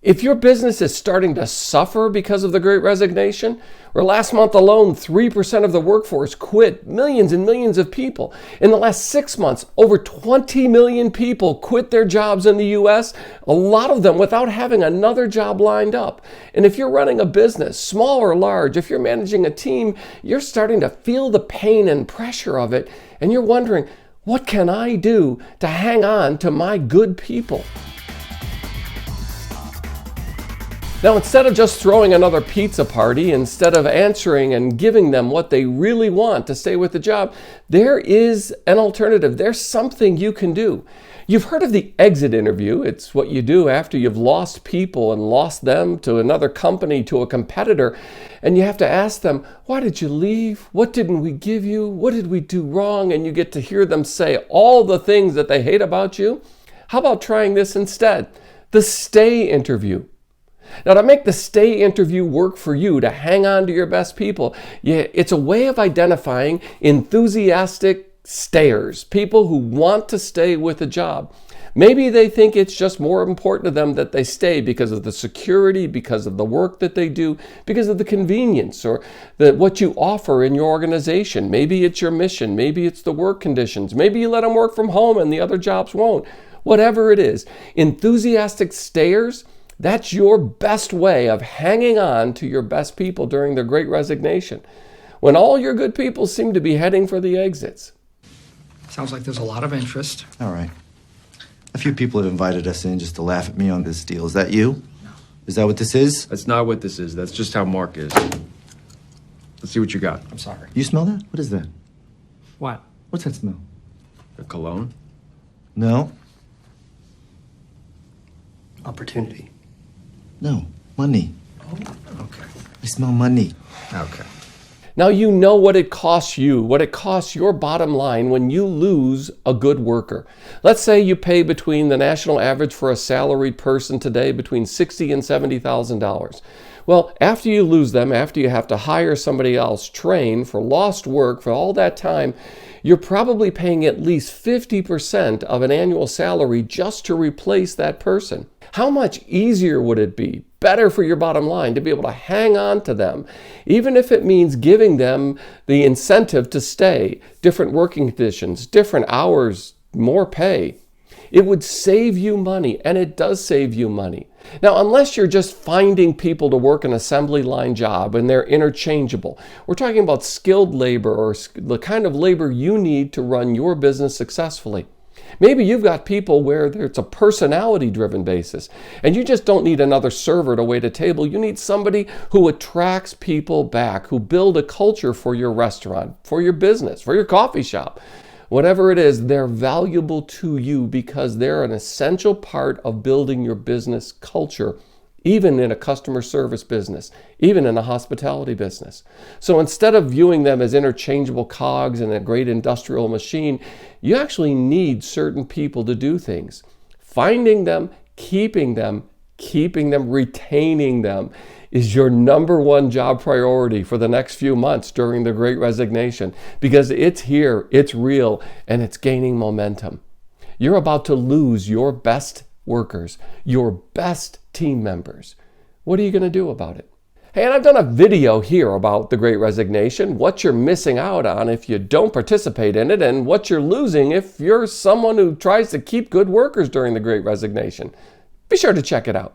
If your business is starting to suffer because of the Great Resignation, where last month alone 3% of the workforce quit, millions and millions of people. In the last 6 months, over 20 million people quit their jobs in the US, a lot of them without having another job lined up. And if you're running a business, small or large, if you're managing a team, you're starting to feel the pain and pressure of it, and you're wondering, what can I do to hang on to my good people? Now, instead of just throwing another pizza party, instead of answering and giving them what they really want to stay with the job, there is an alternative. There's something you can do. You've heard of the exit interview. It's what you do after you've lost people and lost them to another company, to a competitor, and you have to ask them, why did you leave? What didn't we give you? What did we do wrong? And you get to hear them say all the things that they hate about you. How about trying this instead? The stay interview. Now, to make the stay interview work for you, to hang on to your best people, it's a way of identifying enthusiastic stayers, people who want to stay with a job. Maybe they think it's just more important to them that they stay because of the security, because of the work that they do, because of the convenience or what you offer in your organization. Maybe it's your mission, maybe it's the work conditions, maybe you let them work from home and the other jobs won't. Whatever it is, enthusiastic stayers, that's your best way of hanging on to your best people during the Great Resignation, when all your good people seem to be heading for the exits. Sounds like there's a lot of interest. All right. A few people have invited us in just to laugh at me on this deal. Is that you? No. Is that what this is? That's not what this is. That's just how Mark is. Let's see what you got. I'm sorry. You smell that? What is that? What? What's that smell? The cologne? No. Opportunity. No. Money. Oh, okay. I smell money. Okay. Now you know what it costs you, what it costs your bottom line when you lose a good worker. Let's say you pay between the national average for a salaried person today between $60,000 and $70,000. Well, after you lose them, after you have to hire somebody else, train for lost work for all that time, you're probably paying at least 50% of an annual salary just to replace that person. How much easier would it be, better for your bottom line, to be able to hang on to them, even if it means giving them the incentive to stay, different working conditions, different hours, more pay? It would save you money, and it does save you money. Now, unless you're just finding people to work an assembly line job and they're interchangeable, we're talking about skilled labor or the kind of labor you need to run your business successfully. Maybe you've got people where it's a personality-driven basis, and you just don't need another server to wait a table. You need somebody who attracts people back, who build a culture for your restaurant, for your business, for your coffee shop. Whatever it is, they're valuable to you because they're an essential part of building your business culture, even in a customer service business, even in a hospitality business. So instead of viewing them as interchangeable cogs in a great industrial machine, you actually need certain people to do things. Finding them, keeping them, retaining them is your number one job priority for the next few months during the Great Resignation, because it's here, it's real, and it's gaining momentum. You're about to lose your best workers, your best team members. What are you going to do about it? Hey, and I've done a video here about the Great Resignation, what you're missing out on if you don't participate in it, and what you're losing if you're someone who tries to keep good workers during the Great Resignation. Be sure to check it out.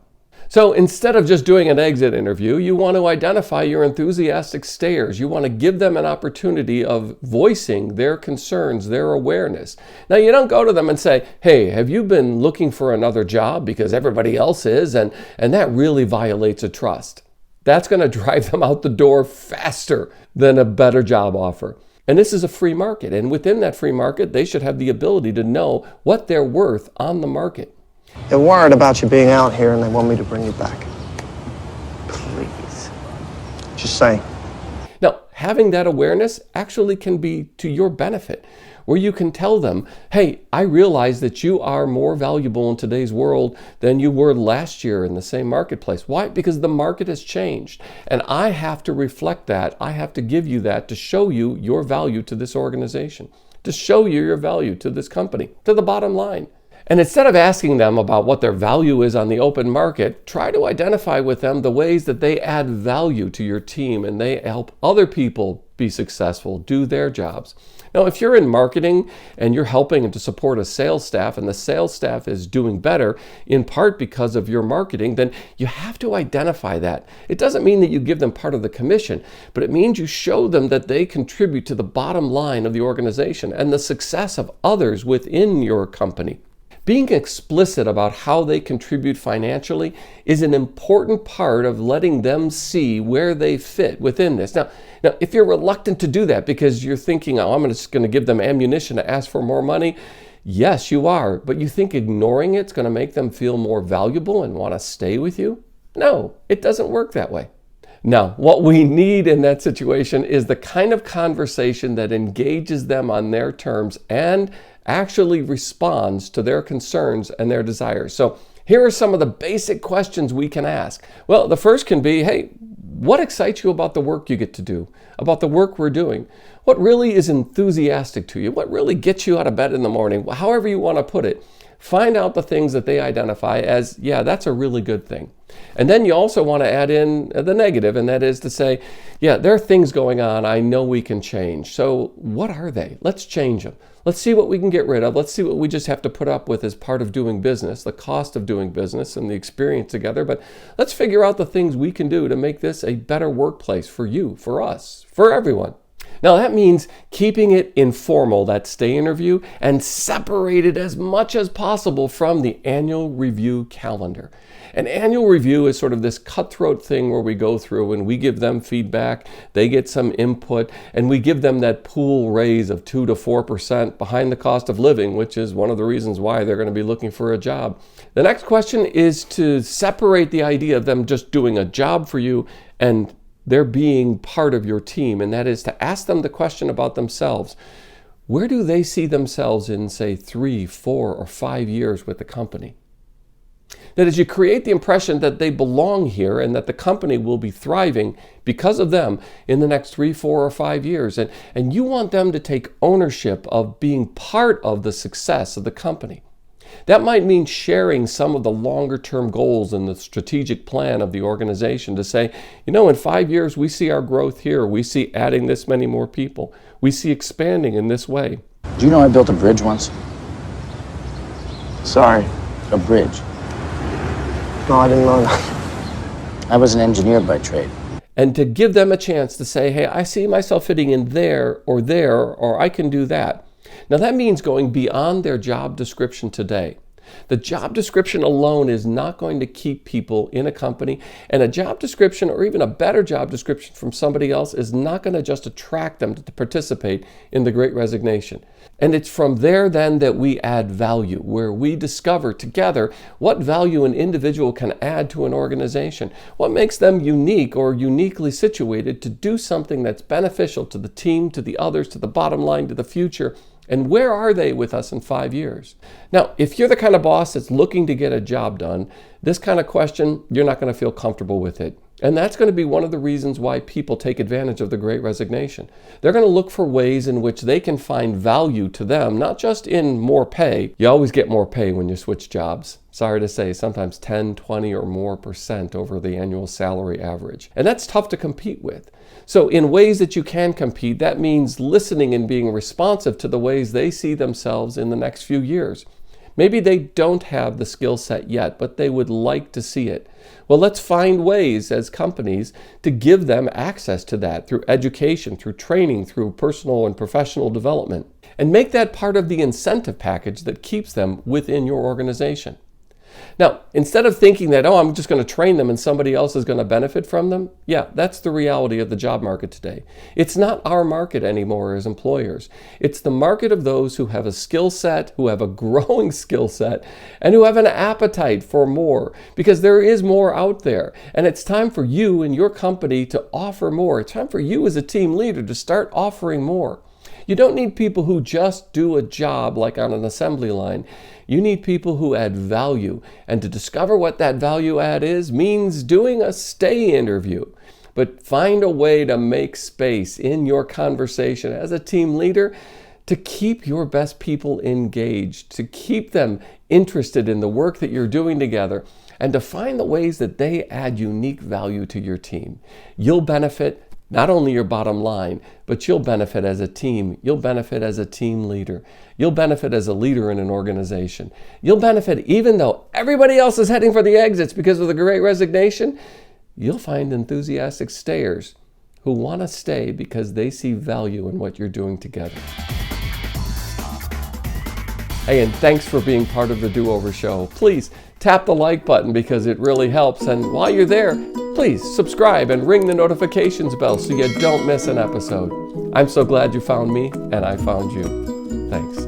So instead of just doing an exit interview, you want to identify your enthusiastic stayers. You want to give them an opportunity of voicing their concerns, their awareness. Now, you don't go to them and say, hey, have you been looking for another job because everybody else is? And that really violates a trust. That's going to drive them out the door faster than a better job offer. And this is a free market. And within that free market, they should have the ability to know what they're worth on the market. They're worried about you being out here and they want me to bring you back. Please. Just saying. Now, having that awareness actually can be to your benefit, where you can tell them, hey, I realize that you are more valuable in today's world than you were last year in the same marketplace. Why? Because the market has changed, and I have to reflect that. I have to give you that to show you your value to this organization, to show you your value to this company, to the bottom line. And instead of asking them about what their value is on the open market, try to identify with them the ways that they add value to your team and they help other people be successful, do their jobs. Now, if you're in marketing and you're helping to support a sales staff and the sales staff is doing better, in part because of your marketing, then you have to identify that. It doesn't mean that you give them part of the commission, but it means you show them that they contribute to the bottom line of the organization and the success of others within your company. Being explicit about how they contribute financially is an important part of letting them see where they fit within this. Now, if you're reluctant to do that because you're thinking, oh, I'm just going to give them ammunition to ask for more money, yes, you are. But you think ignoring it's going to make them feel more valuable and want to stay with you? No, it doesn't work that way. Now, what we need in that situation is the kind of conversation that engages them on their terms and actually responds to their concerns and their desires. So here are some of the basic questions we can ask. Well, the first can be, hey, what excites you about the work you get to do, about the work we're doing? What really is enthusiastic to you? What really gets you out of bed in the morning? However you want to put it. Find out the things that they identify as, yeah, that's a really good thing. And then you also want to add in the negative, and that is to say, yeah, there are things going on I know we can change. So what are they? Let's change them. Let's see what we can get rid of. Let's see what we just have to put up with as part of doing business, the cost of doing business and the experience together. But let's figure out the things we can do to make this a better workplace for you, for us, for everyone. Now that means keeping it informal, that stay interview, and separate it as much as possible from the annual review calendar. An annual review is sort of this cutthroat thing where we go through and we give them feedback, they get some input, and we give them that pool raise of 2 to 4% behind the cost of living, which is one of the reasons why they're going to be looking for a job. The next question is to separate the idea of them just doing a job for you and they're being part of your team, and that is to ask them the question about themselves. Where do they see themselves in, say, 3, 4, or 5 years with the company? That is, you create the impression that they belong here and that the company will be thriving because of them in the next 3, 4, or 5 years. And you want them to take ownership of being part of the success of the company. That might mean sharing some of the longer term goals in the strategic plan of the organization to say, you know, in 5 years, we see our growth here. We see adding this many more people. We see expanding in this way. Do you know I built a bridge once? Sorry. A bridge. No, I didn't know that. I was an engineer by trade. And to give them a chance to say, hey, I see myself fitting in there, or I can do that. Now that means going beyond their job description today. The job description alone is not going to keep people in a company, and a job description or even a better job description from somebody else is not going to just attract them to participate in the Great Resignation. And it's from there then that we add value, where we discover together what value an individual can add to an organization, what makes them unique or uniquely situated to do something that's beneficial to the team, to the others, to the bottom line, to the future. And where are they with us in 5 years? Now, if you're the kind of boss that's looking to get a job done, this kind of question, you're not going to feel comfortable with it. And that's going to be one of the reasons why people take advantage of the Great Resignation. They're going to look for ways in which they can find value to them, not just in more pay. You always get more pay when you switch jobs. Sorry to say, sometimes 10, 20 or more % over the annual salary average. And that's tough to compete with. So in ways that you can compete, that means listening and being responsive to the ways they see themselves in the next few years. Maybe they don't have the skill set yet, but they would like to see it. Well, let's find ways as companies to give them access to that through education, through training, through personal and professional development, and make that part of the incentive package that keeps them within your organization. Now, instead of thinking that, oh, I'm just going to train them and somebody else is going to benefit from them, yeah, that's the reality of the job market today. It's not our market anymore as employers. It's the market of those who have a skill set, who have a growing skill set, and who have an appetite for more, because there is more out there. And it's time for you and your company to offer more. It's time for you as a team leader to start offering more. You don't need people who just do a job like on an assembly line. You need people who add value. And to discover what that value add is means doing a stay interview. But find a way to make space in your conversation as a team leader to keep your best people engaged, to keep them interested in the work that you're doing together and to find the ways that they add unique value to your team. You'll benefit not only your bottom line, but you'll benefit as a team. You'll benefit as a team leader. You'll benefit as a leader in an organization. You'll benefit even though everybody else is heading for the exits because of the Great Resignation. You'll find enthusiastic stayers who want to stay because they see value in what you're doing together. Hey, and thanks for being part of the Do-Over Show. Please tap the like button because it really helps. And while you're there, please subscribe and ring the notifications bell so you don't miss an episode. I'm so glad you found me and I found you. Thanks.